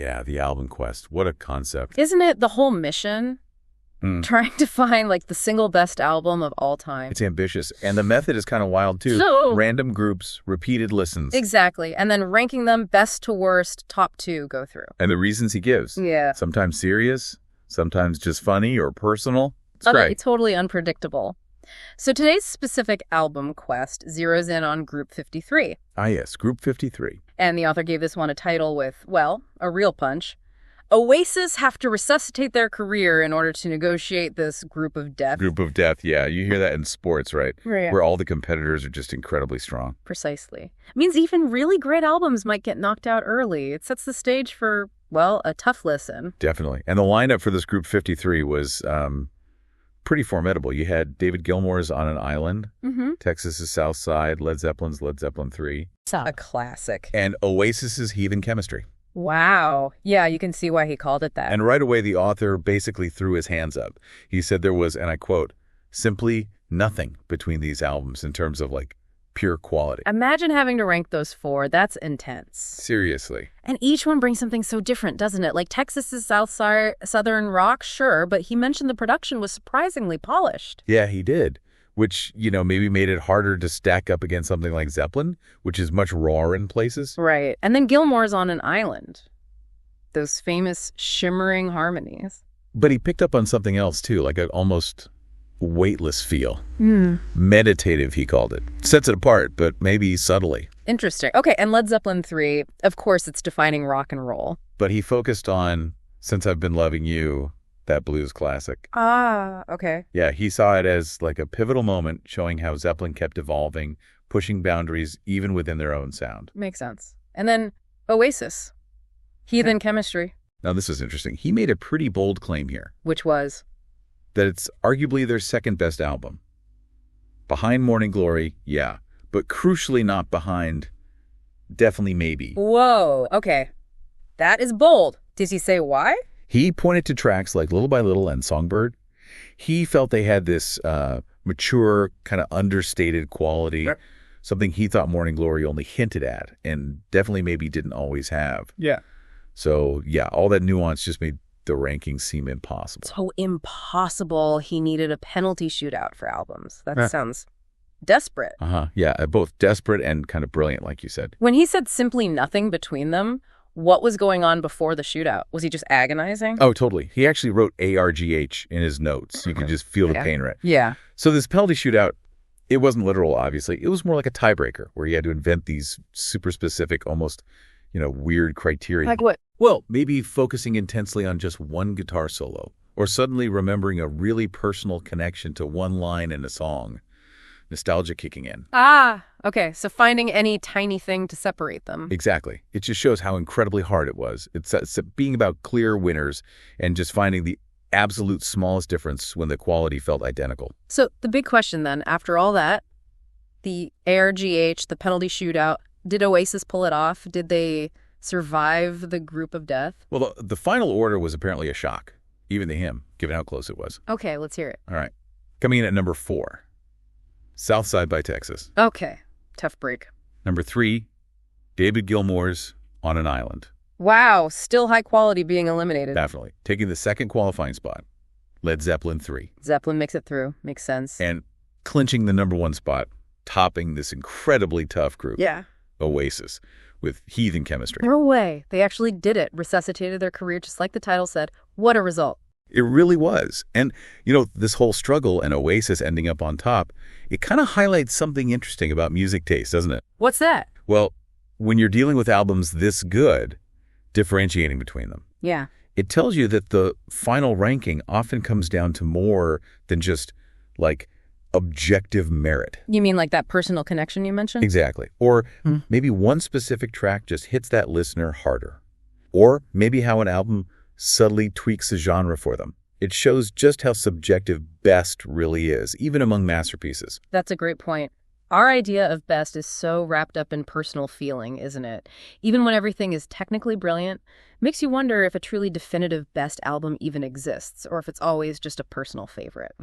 yeah, the album quest. What a concept. Isn't it the whole mission? Trying to find, like, the single best album of all time. It's ambitious. And the method is kind of wild, too. So, random groups, repeated listens. Exactly. And then ranking them best to worst, top 2 go through. And the reasons he gives. Yeah. Sometimes serious, sometimes just funny or personal. It's great. Totally unpredictable. So today's specific album quest zeroes in on Group 53. Ah, yes, Group 53. And the author gave this one a title with, well, a real punch. Oasis have to resuscitate their career in order to negotiate this group of death. Group of death, yeah. You hear that in sports, right? Right. Where all the competitors are just incredibly strong. Precisely. It means even really great albums might get knocked out early. It sets the stage for, well, a tough listen. Definitely. And the lineup for this Group 53 was pretty formidable. You had David Gilmour's On an Island, Texas's Southside, Led Zeppelin's Led Zeppelin 3. A classic. And Oasis's Heathen Chemistry. Wow. Yeah, you can see why he called it that. And right away, the author basically threw his hands up. He said there was, and I quote, simply nothing between these albums in terms of, like, pure quality. Imagine having to rank those 4. That's intense. Seriously. And each one brings something so different, doesn't it? Like Texas's Southern rock, sure, but he mentioned the production was surprisingly polished. Yeah, he did. Which, maybe made it harder to stack up against something like Zeppelin, which is much rawer in places. Right. And then Gilmour's On an Island. Those famous shimmering harmonies. But he picked up on something else, too, like an almost weightless feel. Meditative, he called it. Sets it apart, but maybe subtly. Interesting. Okay, and Led Zeppelin 3, of course, it's defining rock and roll. But he focused on Since I've Been Loving You, that blues classic. Ah, okay. Yeah, he saw it as like a pivotal moment showing how Zeppelin kept evolving, pushing boundaries even within their own sound. Makes sense. And then Oasis, Heathen Chemistry. Now, this is interesting. He made a pretty bold claim here. Which was? That it's arguably their second best album. Behind Morning Glory, yeah, but crucially not behind Definitely Maybe. Whoa, okay. That is bold. Did he say why? He pointed to tracks like Little by Little and Songbird. He felt they had this mature, kind of understated quality, something he thought Morning Glory only hinted at and Definitely Maybe didn't always have. Yeah. So, yeah, all that nuance just made the rankings seem impossible. So impossible he needed a penalty shootout for albums. That sounds desperate. Yeah, both desperate and kind of brilliant, like you said. When he said simply nothing between them, what was going on before the shootout? Was he just agonizing? Oh, totally. He actually wrote ARGH in his notes. You could just feel the pain, right? Yeah. So this penalty shootout, it wasn't literal, obviously. It was more like a tiebreaker where you had to invent these super specific, almost, weird criteria. Like what? Well, maybe focusing intensely on just one guitar solo or suddenly remembering a really personal connection to one line in a song. Nostalgia kicking in. Ah, okay. So finding any tiny thing to separate them. Exactly. It just shows how incredibly hard it was. It's being about clear winners and just finding the absolute smallest difference when the quality felt identical. So the big question then, after all that, the ARGH, the penalty shootout, did Oasis pull it off? Did they survive the group of death? Well, the final order was apparently a shock, even to him, given how close it was. Okay, let's hear it. All right. Coming in at number 4. Southside by Texas. Okay. Tough break. Number 3, David Gilmour's On an Island. Wow. Still high quality being eliminated. Definitely. Taking the second qualifying spot, Led Zeppelin 3. Zeppelin makes it through. Makes sense. And clinching the number 1 spot, topping this incredibly tough group. Yeah. Oasis with Heathen Chemistry. No way. They actually did it. Resuscitated their career just like the title said. What a result. It really was. And, this whole struggle and Oasis ending up on top, it kind of highlights something interesting about music taste, doesn't it? What's that? Well, when you're dealing with albums this good, differentiating between them. Yeah. It tells you that the final ranking often comes down to more than just, like, objective merit. You mean like that personal connection you mentioned? Exactly. Or maybe one specific track just hits that listener harder. Or maybe how an album subtly tweaks the genre for them. It shows just how subjective best really is, even among masterpieces. That's a great point. Our idea of best is so wrapped up in personal feeling, isn't it? Even when everything is technically brilliant, makes you wonder if a truly definitive best album even exists, or if it's always just a personal favorite.